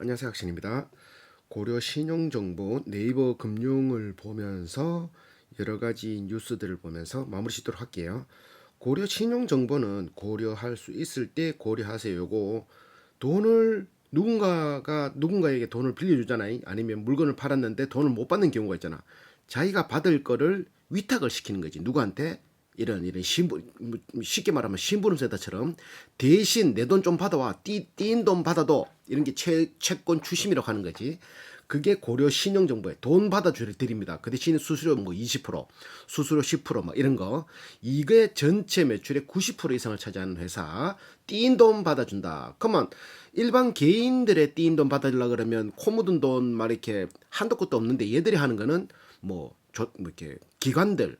안녕하세요, 학신입니다. 고려 신용정보 네이버 금융을 보면서 여러 가지 뉴스들을 보면서 마무리 짓도록 할게요. 고려 신용정보는 고려할 수 있을 때 고려하세요. 요거 돈을 누군가가 누군가에게 돈을 빌려주잖아요. 아니면 물건을 팔았는데 돈을 못 받는 경우가 있잖아. 자기가 받을 거를 위탁을 시키는 거지. 누구한테? 이런 신분, 쉽게 말하면 신부름센터처럼 대신 내 돈 좀 받아와. 띵 돈 받아도 이런 게 채권 추심이라고 하는 거지. 그게 고려 신용정보에 돈 받아드립니다. 그 대신 수수료 뭐 20%, 수수료 10%막 이런 거. 이게 전체 매출의 90% 이상을 차지하는 회사. 띵 돈 받아준다. 그러면 일반 개인들의 띵 돈 받아주려 그러면 코 묻은 돈 막 이렇게 한도 끝도 없는데 얘들이 하는 거는 뭐 이렇게 기관들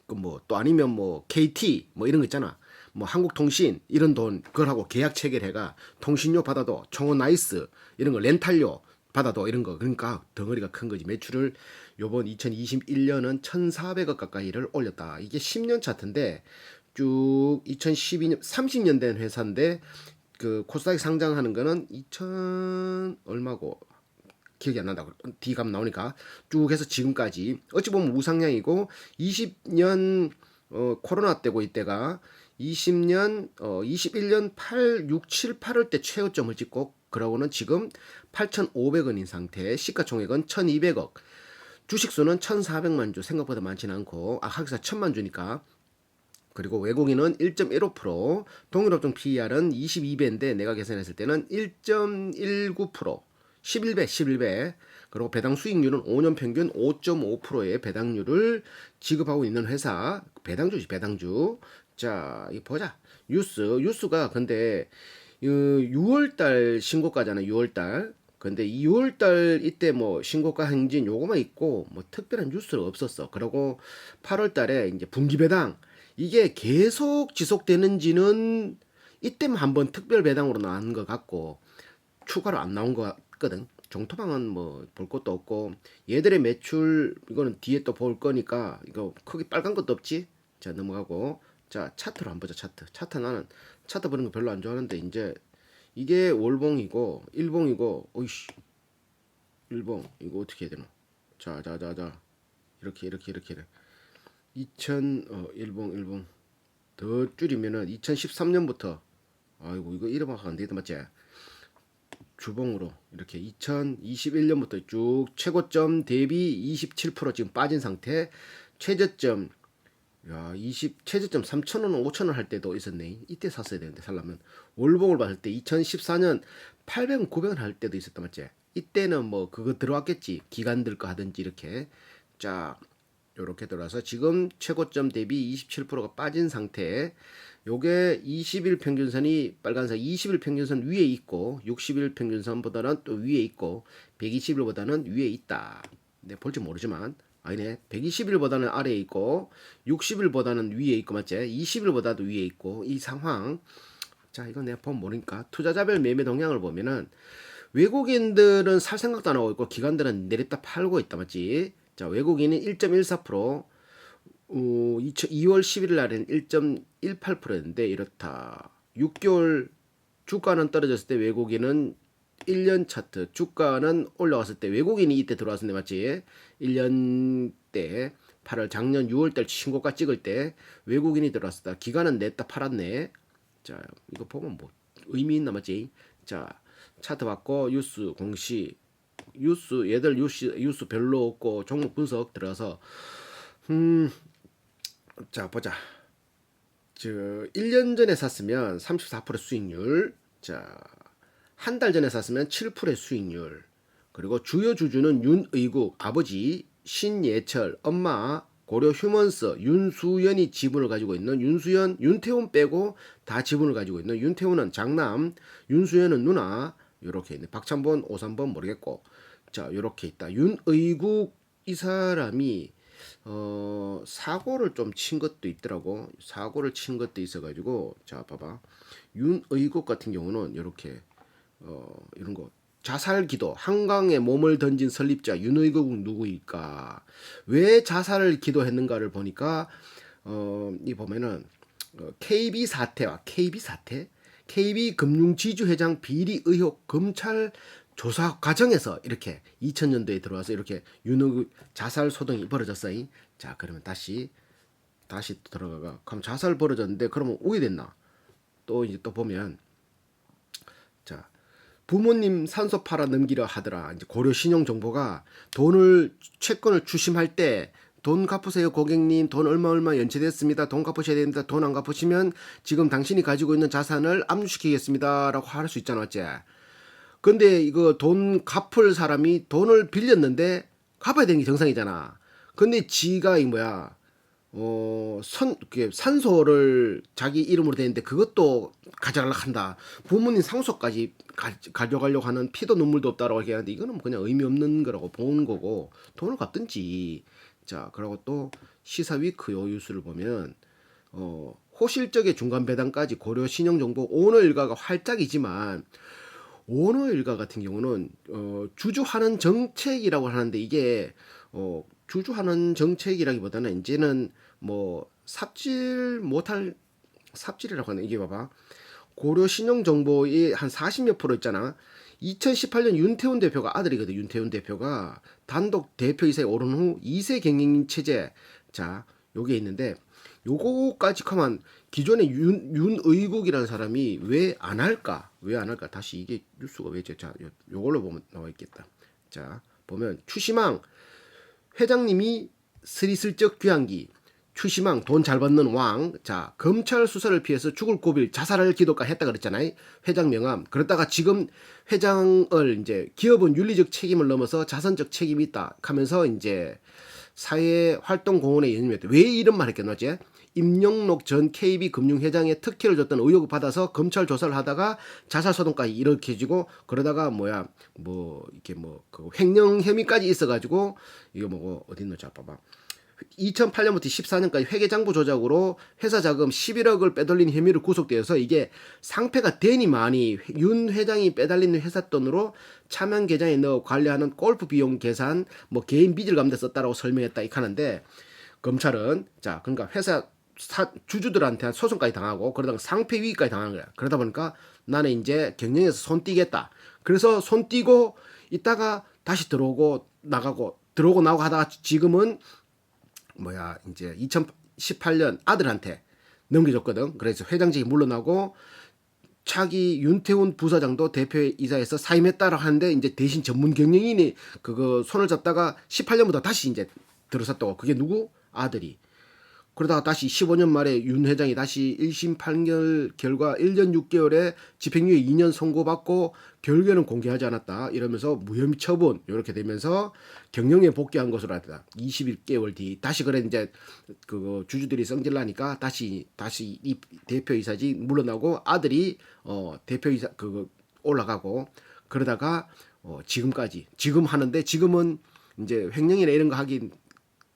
그 뭐 또 아니면 뭐 KT 뭐 이런 거 있잖아. 뭐 한국통신 이런 돈 그걸 하고 계약 체결해가 통신료 받아도 청원 나이스 이런 거 렌탈료 받아도 이런 거 그러니까 덩어리가 큰 거지. 매출을 요번 2021년은 1,400억 가까이를 올렸다. 이게 10년 차트인데 쭉 2012년 30년 된 회사인데 그 코스닥에 상장하는 거는 2000 얼마고 기억이 안 난다. D값 나오니까 쭉 해서 지금까지 어찌 보면 우상향이고 20년 코로나 때고 이때가 20년 21년 8, 6, 7, 8월 때 최고점을 찍고 그러고는 지금 8,500원인 상태. 시가총액은 1,200억. 주식수는 1,400만 주. 생각보다 많지는 않고 하기사 1,000만 주니까. 그리고 외국인은 1.15%, 동일업종 PER은 22배인데 내가 계산했을 때는 1.19%, 11배, 11배. 그리고 배당 수익률은 5년 평균 5.5%의 배당률을 지급하고 있는 회사. 배당주지, 배당주. 자, 이 보자. 뉴스가 근데 6월달 신고가잖아, 6월달. 근데 2월달 이때 뭐 신고가 행진 요거만 있고 뭐 특별한 뉴스는 없었어. 그리고 8월달에 이제 분기 배당 이게 계속 지속되는지는 이때만 한번 특별 배당으로 나온 것 같고 추가로 안 나온 것 같거든. 정토방은 뭐 볼 것도 없고 얘들의 매출 이거는 뒤에 또 볼 거니까 이거 크게 빨간 것도 없지. 자 넘어가고 자 차트로 한번 보자. 차트 나는 차트 보는 거 별로 안 좋아하는데 이제 이게 월봉이고 일봉이고 어이씨 일봉 이거 어떻게 해야 되노. 자자자자 이렇게 2000 일봉 더 줄이면은 2013년부터 아이고 이거 이름하면 안 되겠다 맞지? 주봉으로 이렇게 2021년부터 쭉 최고점 대비 27% 지금 빠진 상태. 최저점 최저점 3,000원, 5,000원 할 때도 있었네. 이때 샀어야 되는데 살려면 월봉을 봤을 때 2014년 800원, 900원 할 때도 있었다 맞지? 이때는 뭐 그거 들어왔겠지. 기관들 거 하든지 이렇게. 자, 요렇게 들어와서 지금 최고점 대비 27%가 빠진 상태. 요게 20일 평균선이 빨간색 20일 평균선 위에 있고 60일 평균선보다는 또 위에 있고 120일보다는 위에 있다. 네, 볼지 모르지만 아니네. 120일보다는 아래에 있고 60일보다는 위에 있고 맞지? 20일보다도 위에 있고 이 상황. 자, 이건 내가 보면 모르니까 투자자별 매매 동향을 보면은 외국인들은 살 생각도 안 하고 있고 기관들은 내렸다 팔고 있다 맞지? 자, 외국인은 1.14%, 2월 11일 날에는 1.18%였는데 이렇다. 6개월 주가는 떨어졌을 때 외국인은 1년 차트 주가는 올라왔을 때 외국인이 이때 들어왔었네 맞지? 1년 때 8월 작년 6월 달 신고가 찍을 때 외국인이 들어왔었다. 기관은 냈다 팔았네. 자, 이거 보면 뭐 의미 있나 맞지? 자, 차트 받고 뉴스 공시 얘들 뉴스 별로 없고 종목 분석 들어가서 자 보자. 저 1년 전에 샀으면 34% 수익률. 자, 한 달 전에 샀으면 7%의 수익률. 그리고 주요 주주는 윤의국 아버지, 신예철 엄마, 고려 휴먼스 윤수연이 지분을 가지고 있는 윤태훈 빼고 다 지분을 가지고 있는 윤태훈은 장남, 윤수연은 누나. 요렇게 있네. 박찬본, 오삼본 모르겠고. 자, 요렇게 있다. 윤의국 이 사람이 사고를 좀 친 것도 있더라고. 사고를 친 것도 있어가지고 자 봐봐. 윤의국 같은 경우는 이렇게 이런 거 자살 기도 한강에 몸을 던진 설립자 윤의국 누구일까? 왜 자살을 기도했는가를 보니까 이 보면은 KB 사태 KB 금융지주회장 비리 의혹 검찰 조사 과정에서 이렇게 2000년도에 들어와서 이렇게 윤의 자살 소동이 벌어졌어요. 자, 그러면 다시 들어가가. 그럼 자살 벌어졌는데 그러면 오게 됐나? 또 이제 또 보면 자, 부모님 산소 팔아 넘기려 하더라. 이제 고려 신용 정보가 돈을 채권을 추심할 때 돈 갚으세요 고객님, 돈 얼마 연체됐습니다, 돈 갚으셔야 됩니다, 돈 안 갚으시면 지금 당신이 가지고 있는 자산을 압류시키겠습니다 라고 할 수 있잖아. 어째 근데 이거 돈 갚을 사람이 돈을 빌렸는데 갚아야 되는 게 정상이잖아. 근데 지가 이 뭐야 산소를 자기 이름으로 되는데 그것도 가져가려고 한다. 부모님 상속까지 가져가려고 하는 피도 눈물도 없다라고 얘기하는데 이거는 그냥 의미 없는 거라고 보는 거고 돈을 갚든지. 자, 그리고 또 시사위크 요유수를 보면 호실적의 중간 배당까지 고려 신용정보 오너 일가가 활짝이지만 오너 일가 같은 경우는 주주하는 정책이라고 하는데 이게 주주하는 정책이라기보다는 이제는 뭐 삽질 못할 삽질이라고 하는 이게 봐봐. 고려 신용정보의 한 40몇 프로 있잖아. 2018년 윤태훈 대표가 아들이거든. 윤태훈 대표가 단독 대표이사에 오른 후 2세 경영 체제. 자, 요게 있는데 요거까지 하면 기존의 윤의국이라는 사람이 왜 안 할까? 왜 안 할까? 다시 이게 뉴스가 왜죠? 자, 요걸로 보면 나와 있겠다. 자, 보면 추시망 회장님이 스리슬쩍 귀환기, 추시망 돈 잘 받는 왕. 자, 검찰 수사를 피해서 죽을 고비를 자살할 기도까지 했다 그랬잖아요. 회장 명함. 그러다가 지금 회장을 이제 기업은 윤리적 책임을 넘어서 자선적 책임이 있다 하면서 이제 사회활동공헌에 연임했대. 왜 이런 말 했겠노지? 임영록 전 KB금융회장의 특혜를 줬던 의혹을 받아서 검찰 조사를 하다가 자살소동까지 일으켜지고 그러다가 이렇게 그 횡령 혐의까지 있어가지고 이거 뭐고 어딨노? 자, 봐봐. 2008년부터 14년까지 회계장부 조작으로 회사 자금 11억을 빼돌린 혐의로 구속되어서 이게 상패가 되니만이 윤 회장이 빼달린 회사 돈으로 차명 계좌에 넣어 관리하는 골프 비용 계산 개인 빚을 갚는 데 썼다라고 설명했다 이 하는데 검찰은 자 그러니까 회사 주주들한테 소송까지 당하고 그러다가 상패 위기까지 당하는 거야. 그러다 보니까 나는 이제 경영에서 손 띄겠다. 그래서 손 띄고 있다가 다시 들어오고 나가고 하다가 지금은 이제 2018년 아들한테 넘겨줬거든. 그래서 회장직이 물러나고 차기 윤태훈 부사장도 대표이사에서 사임했다라고 하는데 이제 대신 전문 경영인이 그거 손을 잡다가 18년부터 다시 이제 들어섰다고. 그게 누구? 아들이. 그러다가 다시 15년 말에 윤 회장이 다시 1심 판결 결과 1년 6개월에 집행유예 2년 선고받고 결과는 공개하지 않았다. 이러면서 무혐의 처분 이렇게 되면서 경영에 복귀한 것으로 알았다. 21개월 뒤 다시 그래 이제 그 주주들이 성질나니까 다시 이 대표이사직 물러나고 아들이 대표이사 그거 올라가고 그러다가 지금 하는데 지금은 이제 횡령이나 이런 거 하긴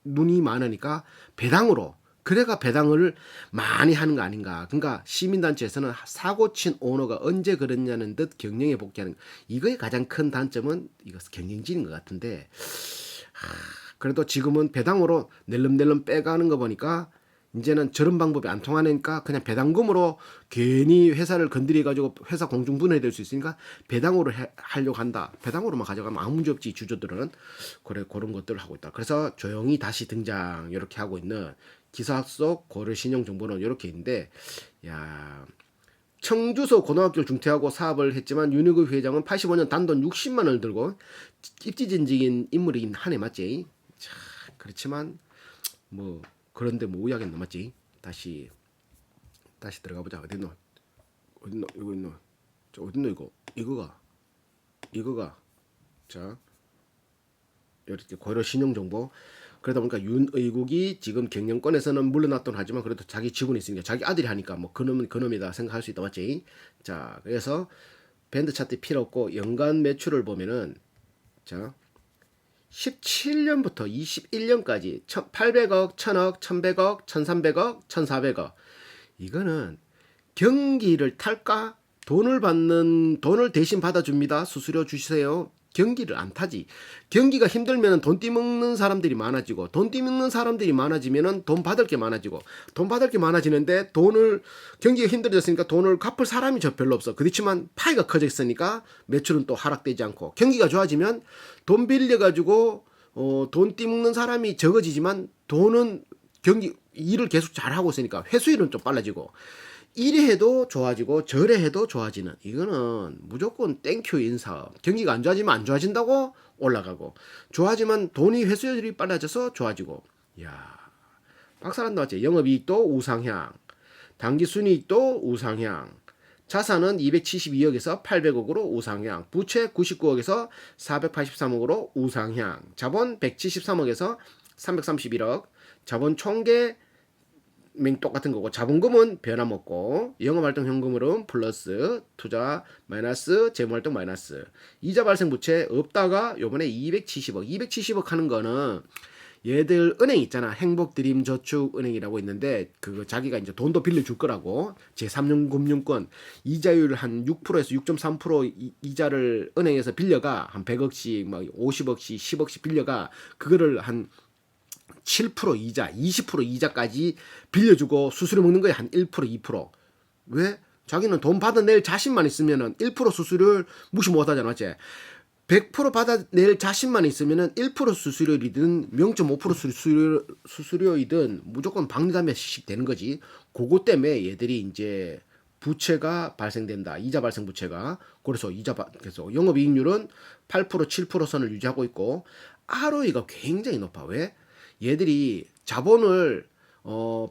눈이 많으니까 배당으로 그래가 배당을 많이 하는 거 아닌가. 그러니까 시민단체에서는 사고 친 오너가 언제 그랬냐는 듯 경영에 복귀하는 이거의 가장 큰 단점은 이거 경영진인 것 같은데 그래도 지금은 배당으로 낼름낼름 빼가는 거 보니까 이제는 저런 방법이 안 통하니까 그냥 배당금으로 괜히 회사를 건드려가지고 회사 공중분해될 수 있으니까 배당으로 하려고 한다. 배당으로만 가져가면 아무 문제 없지. 주주들은 그런 것들을 하고 있다. 그래서 조용히 다시 등장 이렇게 하고 있는 기사 속 고려 신용정보는 이렇게 있는데 청주서 고등학교를 중퇴하고 사업을 했지만 윤희국 회장은 85년 단돈 60만 원을 들고 입지전직인 인물이긴 하네. 맞지? 자, 그렇지만 그런데 우야겠나. 맞지? 다시 들어가 보자. 어딨노 이거 있노. 자, 어딨노 이거가 자 이렇게 고려 신용정보. 그러다 보니까 윤의국이 지금 경영권에서는 물러났던 하지만 그래도 자기 직원이 있으니까 자기 아들이 하니까 그놈은 그놈이다 생각할 수 있다. 맞지? 자, 그래서 밴드 차트 필요 없고 연간 매출을 보면은 자 17년부터 21년까지 800억, 1000억, 1100억, 1300억, 1400억. 이거는 경기를 탈까? 돈을 대신 받아줍니다. 수수료 주세요. 경기를 안 타지. 경기가 힘들면 돈 띠먹는 사람들이 많아지고, 돈 띠먹는 사람들이 많아지면 돈 받을 게 많아지고, 돈 받을 게 많아지는데 경기가 힘들어졌으니까 돈을 갚을 사람이 별로 없어. 그렇지만 파이가 커졌으니까 매출은 또 하락되지 않고, 경기가 좋아지면 돈 빌려가지고 돈 띠먹는 사람이 적어지지만 돈은 일을 계속 잘하고 있으니까 회수율은 좀 빨라지고, 이래 해도 좋아지고 저래 해도 좋아지는, 이거는 무조건 땡큐인 사업. 경기가 안 좋아지면 안 좋아진다고 올라가고, 좋아지면 돈이 회수율이 빨라져서 좋아지고. 야, 박살난다 맞지? 영업이익도 우상향, 당기순이익도 우상향, 자산은 272억에서 800억으로 우상향, 부채 99억에서 483억으로 우상향, 자본 173억에서 331억, 자본 총계 똑같은 거고, 자본금은 변함없고, 영업활동 현금흐름 플러스, 투자 마이너스, 재무활동 마이너스, 이자 발생 부채 없다가 요번에 270억 하는 거는 얘들 은행 있잖아. 행복드림저축은행이라고 있는데, 그거 자기가 이제 돈도 빌려줄 거라고, 제3금융권 이자율 한 6%에서 6.3% 이자를 은행에서 빌려가, 한 100억씩 막 50억씩 10억씩 빌려가, 그거를 한 7% 이자, 20% 이자까지 빌려주고 수수료 먹는 거에 한 1%, 2%. 왜? 자기는 돈 받아낼 자신만 있으면은 1% 수수료를 무시 못 하잖아, 맞지? 100% 받아낼 자신만 있으면은 1% 수수료이든 0.5% 수수료이든 무조건 박리담배씩 되는 거지. 그거 때문에 얘들이 이제 부채가 발생된다. 이자 발생 부채가. 그래서 그래서 영업이익률은 8%, 7% 선을 유지하고 있고, ROE가 굉장히 높아. 왜? 얘들이 자본을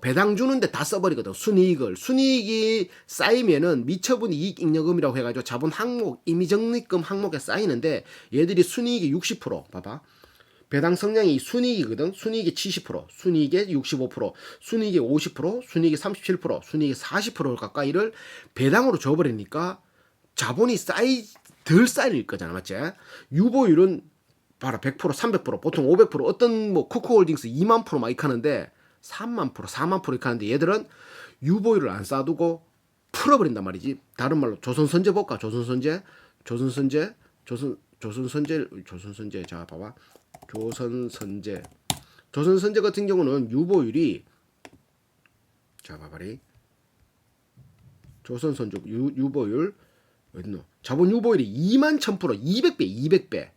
배당 주는데 다 써버리거든. 순이익이 쌓이면은 미처분 이익 잉여금이라고 해가지고 자본 항목, 임의적립금 항목에 쌓이는데, 얘들이 순이익이 60%, 봐봐. 배당 성량이 순이익이거든. 순이익이 70%, 순이익이 65%, 순이익이 50%, 순이익이 37%, 순이익이 40% 가까이를 배당으로 줘버리니까 자본이 덜 쌓일 거잖아, 맞지? 유보율은 봐라, 100%, 300%, 보통 500%, 어떤 뭐 쿠쿠홀딩스 2만 프로 막 이렇게 하는데 3만 프로, 4만 프로 이렇게 하는데, 얘들은 유보율을 안 쌓아두고 풀어버린단 말이지. 다른 말로 조선선제 볼까? 조선선제, 자 봐봐. 조선선제 같은 경우는 유보율이, 자 봐봐리, 조선선제 유보율 어딨노? 자본 유보율이 2만 1000%, 200배.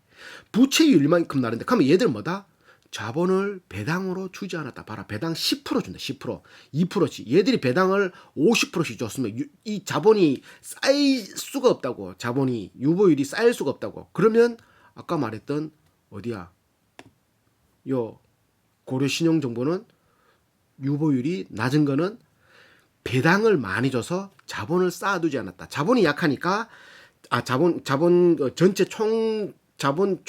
부채율만큼 나는데, 그러면 얘들은 뭐다? 자본을 배당으로 주지 않았다. 봐라, 배당 10% 준다. 10%, 2%씩. 얘들이 배당을 50%씩 줬으면 이 자본이 쌓일 수가 없다고. 자본이, 유보율이 쌓일 수가 없다고. 그러면 아까 말했던 어디야? 요 고려 신용정보는 유보율이 낮은 거는 배당을 많이 줘서 자본을 쌓아두지 않았다. 자본이 약하니까, 전체 자본이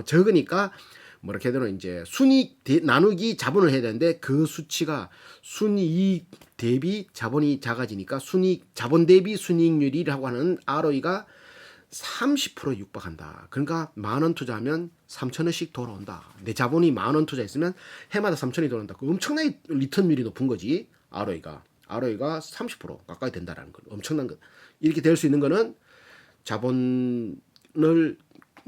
적으니까, 뭐라 해야 되나, 이제 순이익 나누기 자본을 해야 되는데, 그 수치가 순이익 대비 자본이 작아지니까 자본 대비 순이익률이라고 하는 ROE가 30% 육박한다. 그러니까 10,000원 투자하면 3,000원씩 돌아온다. 내 자본이 10,000원 투자했으면 해마다 3,000원이 돌아온다. 그 엄청나게 리턴율이 높은 거지. ROE가 30% 가까이 된다라는 거. 엄청난 거. 이렇게 될 수 있는 거는 자본을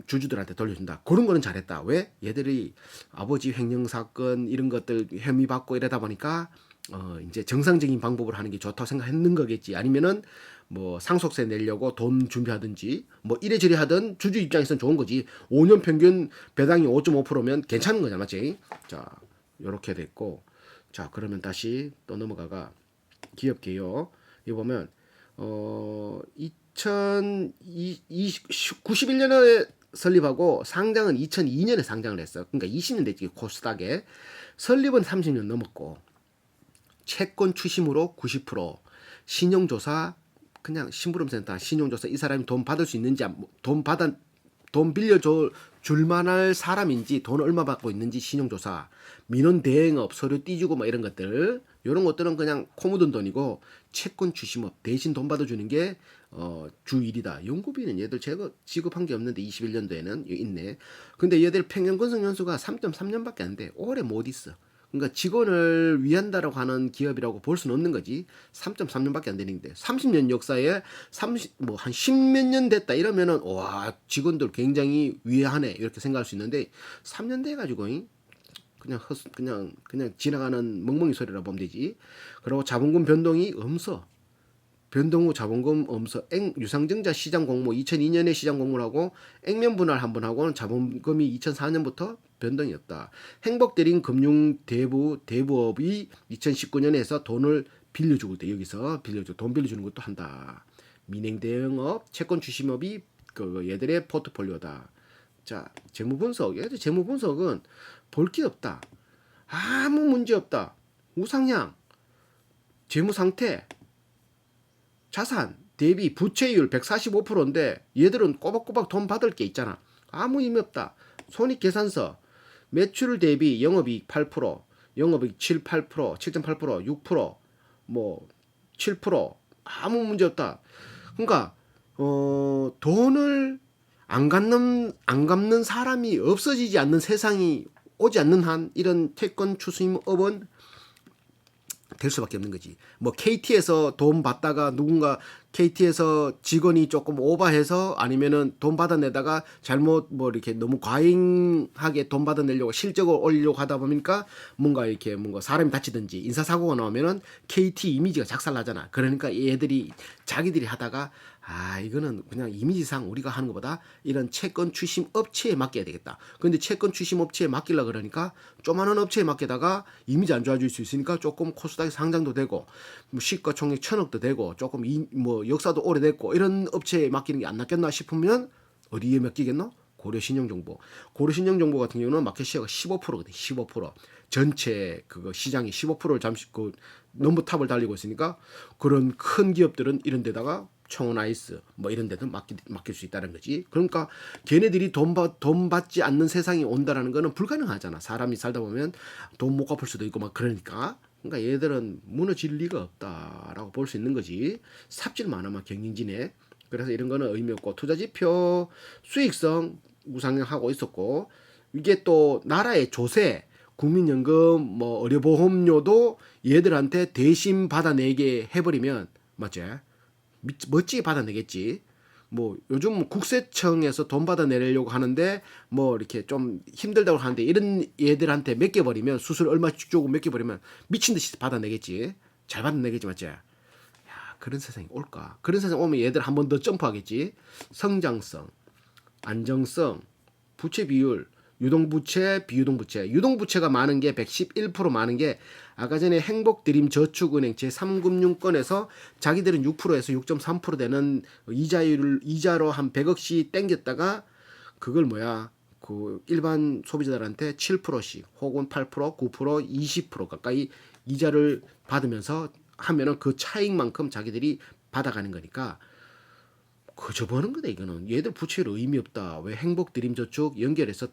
주주들한테 돌려준다. 그런 거는 잘했다. 왜? 얘들이 아버지 횡령 사건 이런 것들 혐의 받고 이러다 보니까 이제 정상적인 방법을 하는 게 좋다고 생각했는 거겠지. 아니면은 뭐 상속세 내려고 돈 준비하든지 뭐 이래저래 하든 주주 입장에서는 좋은 거지. 5년 평균 배당이 5.5%면 괜찮은 거잖아, 맞지? 자, 요렇게 됐고, 자, 그러면 다시 또 넘어가가 기업 개요. 이거 보면 91년에 설립하고 상장은 2002년에 상장을 했어. 그러니까 20년 됐지. 코스닥에 설립은 30년 넘었고, 채권 추심으로 90%, 신용조사, 그냥 심부름센터 신용조사, 이 사람이 돈 받을 수 있는지, 돈 빌려줄 만할 사람인지, 돈 얼마 받고 있는지 신용조사, 민원 대행업, 서류 띄주고 뭐 이런 것들, 이런 것들은 그냥 코 묻은 돈이고, 채권 추심업 대신 돈 받아주는 게 주 일이다. 연구비는 얘들 지급한 게 없는데 21년도에는 있네. 근데 얘들 평균 건설 연수가 3.3년밖에 안 돼. 오래 못 있어. 그러니까 직원을 위한다라고 하는 기업이라고 볼 수는 없는 거지. 3.3년밖에 안 되는데 30년 역사에 30 뭐 한 10몇 년 됐다 이러면은 와 직원들 굉장히 위하네 이렇게 생각할 수 있는데 3년 돼 가지고 그냥 지나가는 멍멍이 소리라 보면 되지. 그리고 자본금 변동이 없어. 변동 후 자본금 없어. 유상증자 시장 공모 2002년에 시장 공모를 하고 액면 분할 한번 하고는 자본금이 2004년부터 변동이 없다. 행복드림 금융 대부업이 2019년에서 돈을 빌려주고 있다. 여기서 돈 빌려주는 것도 한다. 민행 대응업, 채권 추심업이 얘들의 포트폴리오다. 자, 재무 분석. 얘들 재무 분석은 볼 게 없다. 아무 문제 없다. 우상향, 재무 상태, 자산 대비 부채율 145%인데 얘들은 꼬박꼬박 돈 받을 게 있잖아. 아무 의미 없다. 손익계산서 매출 대비 영업이익 8%, 영업이익 8%, 7.8%, 6%, 뭐 7% 아무 문제 없다. 그러니까 돈을 안 갚는 사람이 없어지지 않는 세상이 오지 않는 한 이런 채권 추심업은 될 수밖에 없는 거지. 뭐 KT에서 돈 받다가 누군가 KT에서 직원이 조금 오버해서 아니면은 돈 받아내다가 잘못 뭐 이렇게 너무 과잉하게 돈 받아내려고 실적을 올리려고 하다 보니까 뭔가 사람이 다치든지 인사사고가 나오면은 KT 이미지가 작살나잖아. 그러니까 얘들이 자기들이 하다가 이거는 그냥 이미지상 우리가 하는 것보다 이런 채권 추심 업체에 맡겨야 되겠다. 근데 채권 추심 업체에 맡기려 그러니까 조만한 업체에 맡기다가 이미지 안 좋아질 수 있으니까 조금 코스닥에 상장도 되고 뭐 시가총액 1,000억도 되고 조금 뭐 역사도 오래됐고 이런 업체에 맡기는 게 안 낫겠나 싶으면 어디에 맡기겠노? 고려신용정보. 고려신용정보 같은 경우는 마켓 시어가 15%거든. 15%. 전체 그거 시장의 15%를 잠시 넘버탑을 달리고 있으니까 그런 큰 기업들은 이런 데다가 청원아이스 뭐 이런 데도 맡길 수 있다는 거지. 그러니까 걔네들이 돈 받지 않는 세상이 온다라는 거는 불가능하잖아. 사람이 살다 보면 돈 못 갚을 수도 있고 막 그러니까. 그러니까 얘들은 무너질 리가 없다라고 볼 수 있는 거지. 삽질만 하면 경영진에. 그래서 이런 거는 의미 없고 투자지표 수익성 우상향하고 있었고 이게 또 나라의 조세 국민연금 뭐 의료보험료도 얘들한테 대신 받아내게 해버리면 맞지? 멋지게 받아내겠지. 뭐 요즘 국세청에서 돈 받아내려고 하는데 뭐 이렇게 좀 힘들다고 하는데 이런 얘들한테 맡겨버리면 수술 얼마씩 주고 맡겨버리면 미친 듯이 받아내겠지. 잘 받아내겠지 맞지? 야 그런 세상이 올까? 그런 세상 오면 얘들 한 번 더 점프하겠지. 성장성, 안정성, 부채 비율, 유동부채, 비유동부채. 유동부채가 많은 게 111% 많은 게 아까 전에 행복드림저축은행 제3금융권에서 자기들은 6%에서 6.3% 되는 이자로 한 100억씩 땡겼다가 그걸 그 일반 소비자들한테 7%씩 혹은 8%, 9%, 20% 가까이 이자를 받으면서 하면은 그 차익만큼 자기들이 받아가는 거니까 그저 버는 거다 이거는. 얘들 부채로 의미 없다. 왜 행복드림저축 연결해서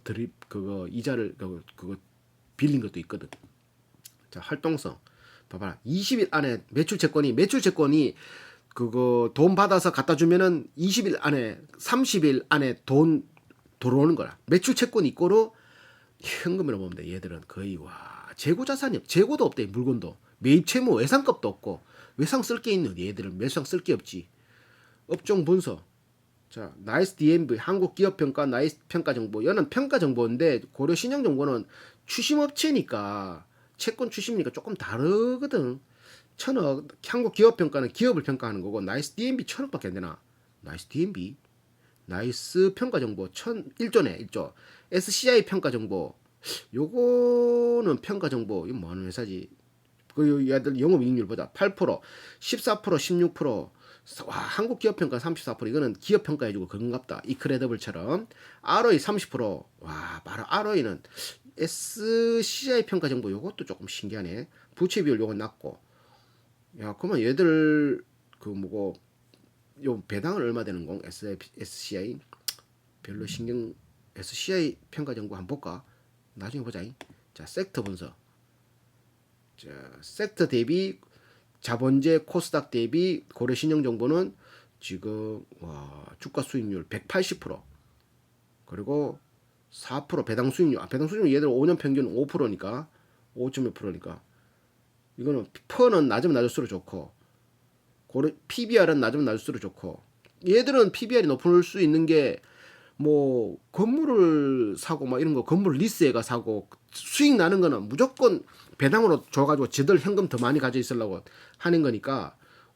그거 이자를 그거 빌린 것도 있거든. 자 활동성 봐봐라. 20일 안에 매출채권이 그거 돈 받아서 갖다 주면은 20일 안에 30일 안에 돈 들어오는 거라. 매출채권 이꼬로 현금으로 보면 돼. 얘들은 거의 재고 자산이 재고도 없대. 물건도 매입 채무 외상값도 없고 외상 쓸 게 있는 얘들은 외상 쓸 게 없지. 업종 분석. 자, 나이스 DMV 한국 기업 평가 나이스 평가 정보. 얘는 평가 정보인데 고려 신용 정보는 추심 업체니까 채권 추심이니까 조금 다르거든. 1,000억 한국 기업 평가는 기업을 평가하는 거고 나이스 DMV 1,000억밖에 안 되나? 나이스 DMV 나이스 평가 정보 1조네 1조. SCI 평가 정보. 요거는 평가 정보 이거 뭐 하는 회사지? 그 얘들 영업이익률 보자. 8%, 14%, 16%. 와, 한국 기업평가 34% 이거는 기업평가해주고 그건갑다. 이크레더블처럼 ROE 30%. 와, 바로 ROE는 SCI 평가 정보 요것도 조금 신기하네. 부채 비율 요건 낮고. 야, 그러면 얘들 요 배당은 얼마 되는 공? SCI 별로 신경 SCI 평가 정보 한번 볼까? 나중에 보자. 자, 섹터 분석. 자, 섹터 대비 자본재 코스닥 대비 고려 신용 정보는 지금 주가 수익률 180% 그리고 4% 배당 수익률 얘들 5년 평균 5%니까 5.1%니까 이거는 퍼는 낮으면 낮을수록 좋고 PBR은 낮으면 낮을수록 좋고 얘들은 PBR이 높을 수 있는 게 뭐 건물을 사고 막 이런 거 건물 리스해가 사고 수익 나는 거는 무조건 배당으로 줘가지고 지들 현금 더 많이 가져 있으려고 하는 거니까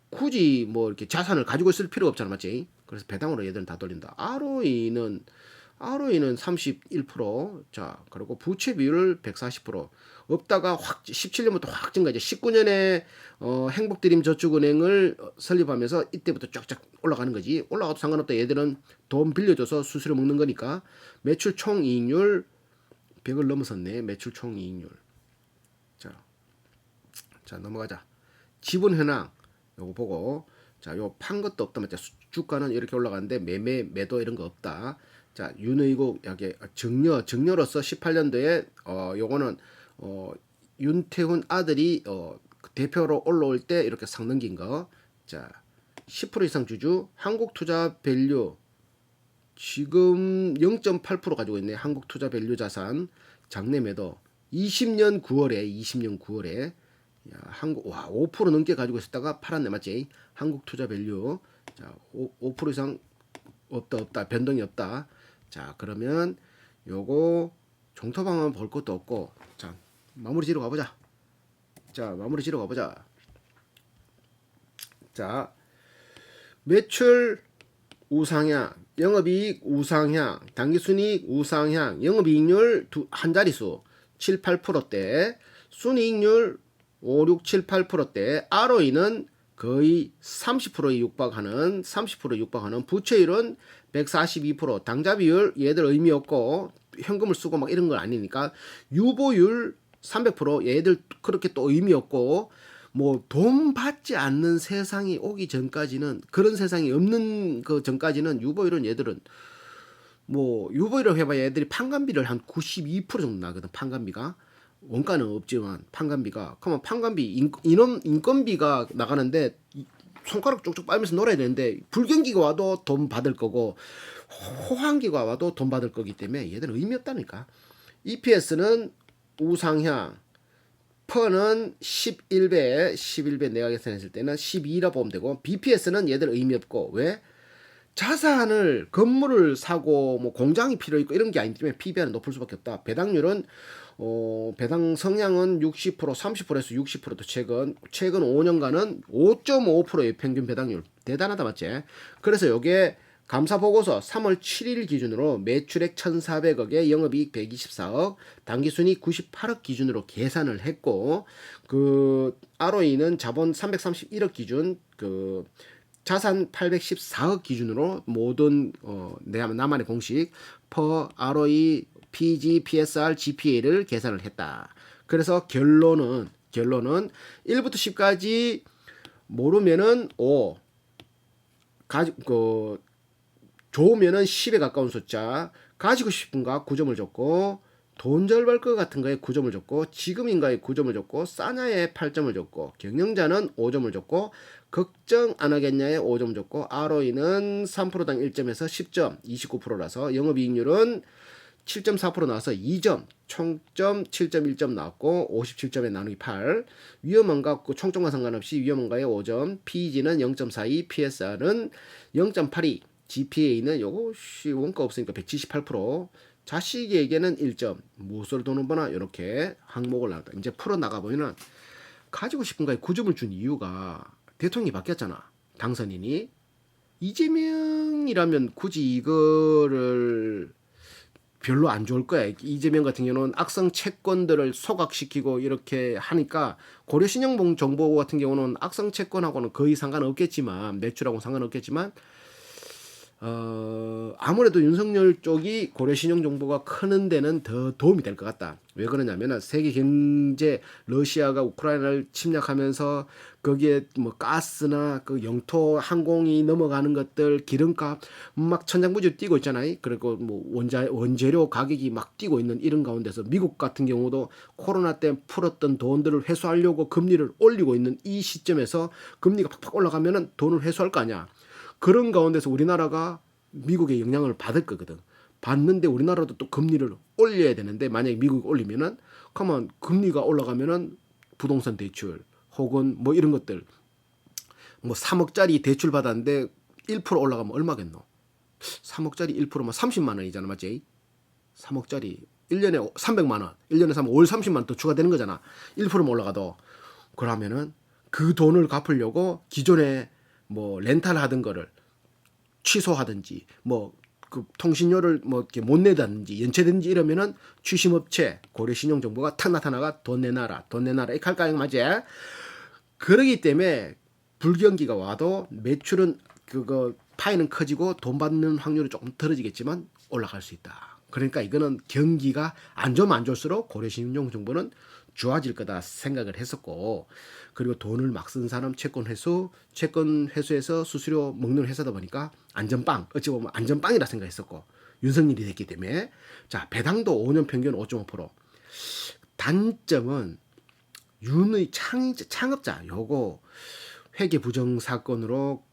굳이 뭐 이렇게 자산을 가지고 있을 필요가 없잖아, 맞지? 그래서 배당으로 얘들은 다 돌린다. ROE는 31%. 자, 그리고 부채 비율 140%. 없다가 확 17년부터 확 증가. 이제 19년에 행복드림 저축은행을 설립하면서 이때부터 쫙쫙 올라가는 거지. 올라가도 상관없다. 얘들은 돈 빌려줘서 수수료 먹는 거니까. 매출 총이익률 100을 넘어섰네. 매출 총이익률. 자, 넘어가자. 지분 현황 요거 보고, 자, 요 판 것도 없다 맞죠? 주가는 이렇게 올라가는데 매도 이런 거 없다. 자, 윤의국 여기 증여로서 18년도에 요거는 윤태훈 아들이 대표로 올라올 때 이렇게 상 넘긴 거. 자, 10% 이상 주주 한국투자밸류 지금 0.8% 가지고 있네. 한국투자밸류 자산 장내 매도 20년 9월에 야, 와, 5% 넘게 가지고 있었다가 팔았네, 맞지? 한국투자밸류. 자, 5% 이상 없다. 변동이 없다. 자, 그러면 요거 종토방은 볼 것도 없고, 자, 마무리 지러 가보자. 자, 매출 우상향, 영업이익 우상향, 당기순이익 우상향, 영업이익률 한 자릿수 7, 8%대, 순이익률 5, 6, 7, 8%대, ROE는 거의 30%에 육박하는 부채율은 142%, 당좌 비율 얘들 의미 없고 현금을 쓰고 막 이런 건 아니니까 유보율 300%, 얘들 그렇게 또 의미 없고 뭐 돈 받지 않는 세상이 오기 전까지는, 그런 세상이 없는 그 전까지는 유보율은 얘들은 뭐 유보율을 해봐야 얘들이 판관비를 한 92% 정도 나거든. 판관비가 원가는 없지만 판관비가, 그러면 판관비 인건비가 나가는데 손가락 쪽쪽 빨면서 놀아야 되는데 불경기가 와도 돈 받을 거고 호황기가 와도 돈 받을 거기 때문에 얘들은 의미 없다니까. EPS는 우상향, 퍼는 11배 내가 계산했을 때는 12라 보면 되고, BPS는 얘들 의미 없고, 왜? 자산을 건물을 사고 뭐 공장이 필요 있고 이런 게 아니기 때문에 PBR은 높을 수밖에 없다. 배당률은 배당 성향은 60%, 30%에서 60%도 최근 5년간은 5.5%의 평균 배당률. 대단하다, 맞지? 그래서 요게 감사 보고서 3월 7일 기준으로 매출액 1,400억에 영업이익 124억, 당기순이익 98억 기준으로 계산을 했고, 그 ROE는 자본 331억 기준, 그 자산 814억 기준으로 모든 나만의 공식 per ROE, PG, PSR, GPA를 계산을 했다. 그래서 결론은 1부터 10까지 모르면은 5, 좋으면은 10에 가까운 숫자, 가지고 싶은가 9점을 줬고, 돈 잘 벌 것 같은 거에 9점을 줬고, 지금인가에 9점을 줬고, 싸냐에 8점을 줬고, 경영자는 5점을 줬고, 걱정 안 하겠냐에 5점 줬고, ROE는 3%당 1점에서 10점, 29%라서 영업이익률은 7.4% 나와서 2점, 총점 7.1점 나왔고 57점에 나누기 8. 위험한가 총점과 상관없이 위험한가에 5점, PEG는 0.42, PSR은 0.82, GPA는 요거 원가 없으니까 178%, 자식에게는 1점, 무엇을 돈을 버나 이렇게 항목을 나왔다. 이제 풀어 나가 보면은 가지고 싶은 거에 9점을 준 이유가 대통령이 바뀌었잖아. 당선인이. 이재명이라면 굳이 이거를 별로 안 좋을 거야. 이재명 같은 경우는 악성 채권들을 소각시키고 이렇게 하니까, 고려신용정보 같은 경우는 악성 채권하고는 거의 상관없겠지만, 매출하고는 상관없겠지만, 아무래도 윤석열 쪽이 고려신용정보가 크는 데는 더 도움이 될 것 같다. 왜 그러냐면은 세계 경제, 러시아가 우크라이나를 침략하면서 거기에 뭐 가스나 그 영토 항공이 넘어가는 것들, 기름값 막 천장부지 뛰고 있잖아요. 그리고 뭐 원재료 가격이 막 뛰고 있는 이런 가운데서 미국 같은 경우도 코로나 때 풀었던 돈들을 회수하려고 금리를 올리고 있는 이 시점에서 금리가 팍팍 올라가면은 돈을 회수할 거 아니야. 그런 가운데서 우리나라가 미국의 영향을 받을 거거든. 받는데 우리나라도 또 금리를 올려야 되는데 만약에 미국이 올리면은 그러면 금리가 올라가면은 부동산 대출 혹은 뭐 이런 것들 뭐 3억짜리 대출 받았는데 1% 올라가면 얼마겠노? 3억짜리 1%면 30만 원이잖아, 맞지? 3억짜리 1년에 300만 원, 1년에 사면 월 30만 원 더 추가되는 거잖아. 1%만 올라가도. 그러면은 그 돈을 갚으려고 기존에 뭐 렌탈 하던 거를 취소하든지 뭐 그 통신료를 뭐 이렇게 못 내다든지 연체든지 이러면은 취심업체 고려 신용정보가 탁 나타나가 돈 내놔라 이렇게 할까요, 맞지? 그러기 때문에 불경기가 와도 매출은 그거 파이는 커지고 돈 받는 확률이 조금 떨어지겠지만 올라갈 수 있다. 그러니까 이거는 경기가 안 좋으면 안 좋을수록 고려신용정보는 좋아질 거다 생각을 했었고, 그리고 돈을 막 쓴 사람 채권 회수에서 수수료 먹는 회사다 보니까 안전빵, 어찌 보면 안전빵이라 생각했었고, 윤석열이 됐기 때문에. 자, 배당도 5년 평균 5.5%. 단점은 윤의 창업자 요거 회계 부정 사건으로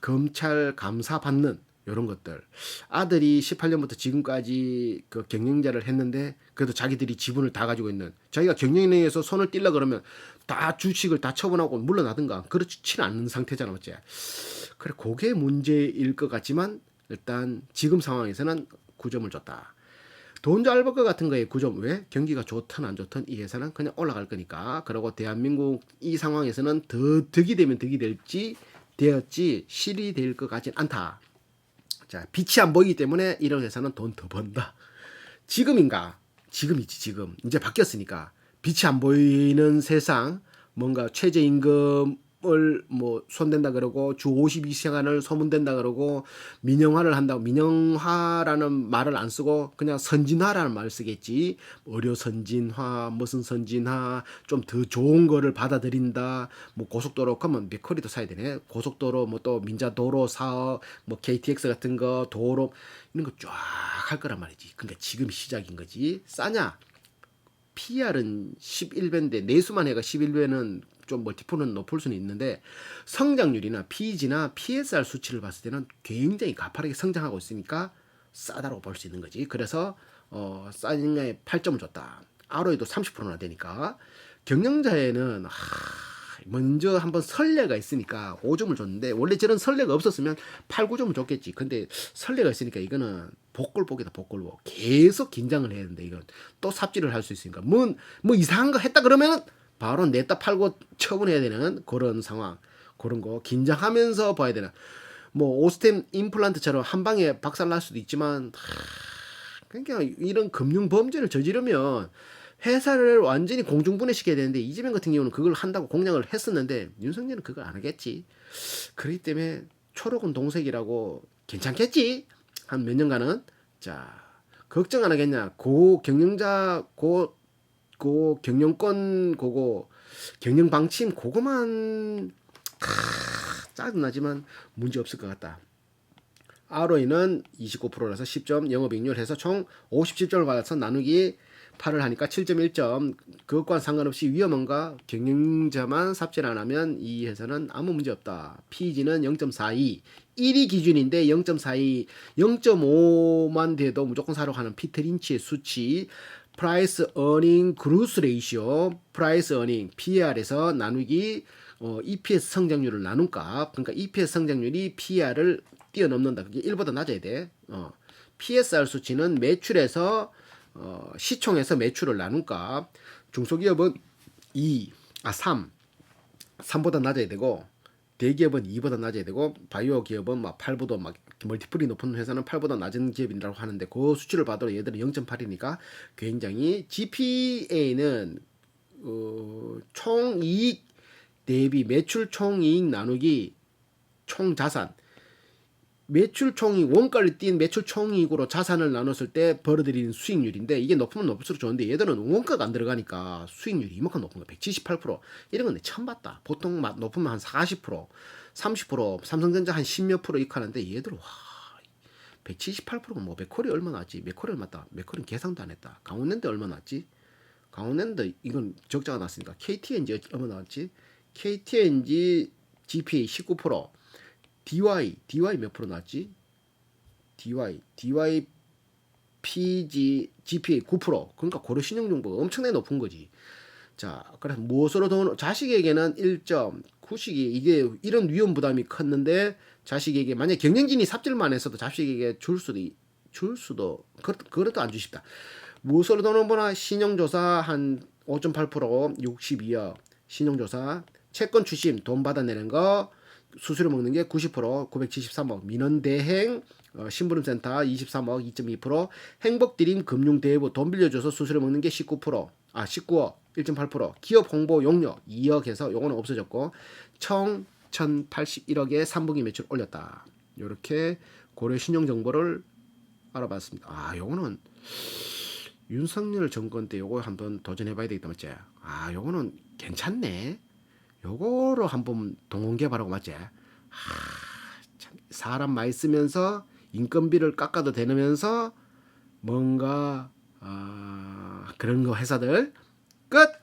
검찰 감사 받는 이런 것들. 아들이 18년부터 지금까지 그 경영자를 했는데 그래도 자기들이 지분을 다 가지고 있는, 자기가 경영에서 손을 띨라 그러면 다 주식을 다 처분하고 물러나든가 그렇지는 않는 상태잖아, 맞지? 그래, 그게 문제일 것 같지만 일단 지금 상황에서는 9점을 줬다. 돈 잘 벌 것 같은 거에 9점. 왜? 경기가 좋든 안 좋든 이 회사는 그냥 올라갈 거니까. 그리고 대한민국 이 상황에서는 더 득이 되면 득이 되었지 실이 될 것 같진 않다. 자, 빛이 안 보이기 때문에 이런 회사는 돈 더 번다. 지금인가? 지금이지, 지금. 이제 바뀌었으니까. 빛이 안 보이는 세상, 뭔가 최저임금을 뭐 손댄다 그러고 주 52시간을 소문댄다 그러고 민영화를 한다고, 민영화라는 말을 안 쓰고 그냥 선진화라는 말을 쓰겠지. 의료 선진화, 무슨 선진화, 좀 더 좋은 거를 받아들인다. 뭐 고속도로 그러면 맥커리도 사야 되네. 고속도로 뭐 또 민자도로 사업, 뭐 KTX 같은 거 도로 이런 거 쫙 할 거란 말이지. 그러니까 지금 시작인 거지. 싸냐? PR은 11배인데 내수만 해가 11배는 좀 멀티플은 높을 수는 있는데 성장률이나 PEG나 PSR 수치를 봤을 때는 굉장히 가파르게 성장하고 있으니까 싸다고 볼 수 있는 거지. 그래서 싸니에 8점을 줬다. ROE도 30%나 되니까. 경영자에는 먼저 한번 선례가 있으니까 5점을 줬는데, 원래 저런 선례가 없었으면 8, 9점을 줬겠지. 근데 선례가 있으니까 이거는 복골복이다, 복골복. 계속 긴장을 해야 되는데 이건 또 삽질을 할 수 있으니까 뭐 이상한 거 했다 그러면 바로 냈다 팔고 처분해야 되는 그런 상황. 그런 거 긴장하면서 봐야 되는. 뭐 오스템 임플란트처럼 한 방에 박살 날 수도 있지만, 그러니까 이런 금융 범죄를 저지르면 회사를 완전히 공중분해시켜야 되는데 이재명 같은 경우는 그걸 한다고 공약을 했었는데 윤석열은 그걸 안 하겠지. 그렇기 때문에 초록은 동색이라고 괜찮겠지. 한 몇 년간은. 자, 걱정 안 하겠냐. 고 경영자 고 경영권 고거 경영 방침 그거만 짜증나지만 문제 없을 것 같다. ROE는 29%라서 10점, 영업이익률 해서 총 57점을 받아서 나누기 8을 하니까 7.1점. 그것과는 상관없이 위험한가? 경영자만 삽질 안 하면 이 회사는 아무 문제 없다. PEG는 0.42. 1위 기준인데 0.42, 0.5만 돼도 무조건 사러 가는 피터 린치의 수치. 프라이스 어닝 그루스 레이시오, 프라이스 어닝 PR에서 나누기 EPS 성장률을 나눈 값. 그러니까 EPS 성장률이 PR을 뛰어넘는다. 그게 1보다 낮아야 돼. PSR 수치는 매출에서 시총에서 매출을 나눈 값. 중소기업은 3보다 낮아야 되고, 대기업은 2보다 낮아야 되고, 바이오 기업은 막 8보다 막 멀티플이 높은 회사는 8보다 낮은 기업이라고 하는데 그 수치를 봐도 얘들은 0.8이니까 굉장히. GPA는 총이익 대비 매출 총이익 나누기 총자산. 매출 총이익, 원가를 띈 매출 총이익으로 자산을 나눴을 때 벌어들이는 수익률인데, 이게 높으면 높을수록 좋은데 얘들은 원가가 안 들어가니까 수익률이 이만큼 높은 거 178%. 이런 건 처음 봤다. 보통 높으면 한 40%, 30%, 삼성전자 한 10몇 프로 이렇게 하는데 얘들은 178%가 뭐 맥콜이 얼마 나왔지? 맥콜이 얼마다? 맥콜은 계산도 안 했다. 강원랜드 얼마 나왔지? 강원랜드 이건 적자가 났으니까. KTNG 얼마 나왔지? KTNG GPA 19%, DY 몇 프로 나왔지? GPA 9%. 그러니까 고려 신용정보가 엄청나게 높은 거지. 자, 그래서 무엇으로 돈 자식에게는 1점, 구식이 이게 이런 위험 부담이 컸는데 자식에게 만약 경영진이 삽질만 했어도 자식에게 줄 수도 그것도 안 주십니다. 무엇으로 돈을 버나 신용조사 한 5.8% 62억 신용조사 채권 추심 돈 받아내는 거 수수료 먹는 게 90% 973억 민원대행 심부름센터 23억 2.2% 행복드림 금융대부 돈 빌려줘서 수수료 먹는 게 19% 19억 1.8% 기업 홍보 용역 2억 해서 요거는 없어졌고 총 1081억의 3분기 매출 올렸다. 이렇게 고려 신용 정보를 알아봤습니다. 요거는 윤석열 정권 때 요거 한번 도전해봐야 되겠다 맞지? 요거는 괜찮네. 요거로 한번 동원개발하고 맞지? 참, 사람 많이 쓰면서 인건비를 깎아도 되면서 뭔가 그런 거 회사들 끝.